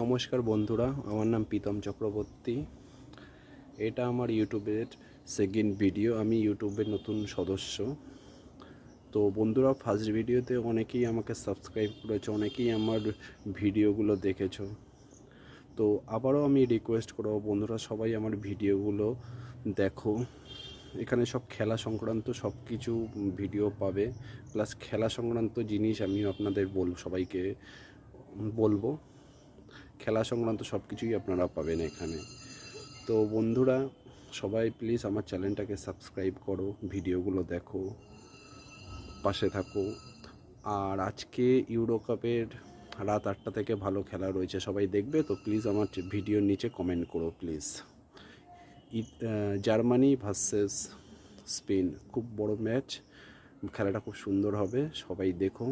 নমস্কার বন্ধুরা, আমার নাম প্রীতম চক্রবর্তী। এটা আমার ইউটিউবের সেকেন্ড ভিডিও। আমি ইউটিউবের নতুন সদস্য। তো বন্ধুরা, ফার্স্ট ভিডিওতে অনেকেই আমাকে সাবস্ক্রাইব করেছো, অনেকেই আমার ভিডিওগুলো দেখেছো। তো আবারও আমি রিকোয়েস্ট করব, বন্ধুরা সবাই আমার ভিডিওগুলো দেখো। এখানে সব খেলা সংক্রান্ত সব কিছু ভিডিও পাবে, প্লাস খেলা সংক্রান্ত জিনিস আমি আপনাদের সবাইকে বলবো। খেলা সংক্রান্ত সব কিছুই আপনারা পাবেন এখানে। তো বন্ধুরা সবাই প্লিজ আমার চ্যানেলটাকে সাবস্ক্রাইব করো, ভিডিওগুলো দেখো, পাশে থাকো। আর আজকে ইউরো কাপের রাত 8টা থেকে ভালো খেলা রয়েছে, সবাই দেখবে তো প্লিজ আমার ভিডিওর নিচে কমেন্ট করো প্লিজ। জার্মানি ভার্সেস স্পেন, খুব বড় ম্যাচ, খেলাটা খুব সুন্দর হবে, সবাই দেখো।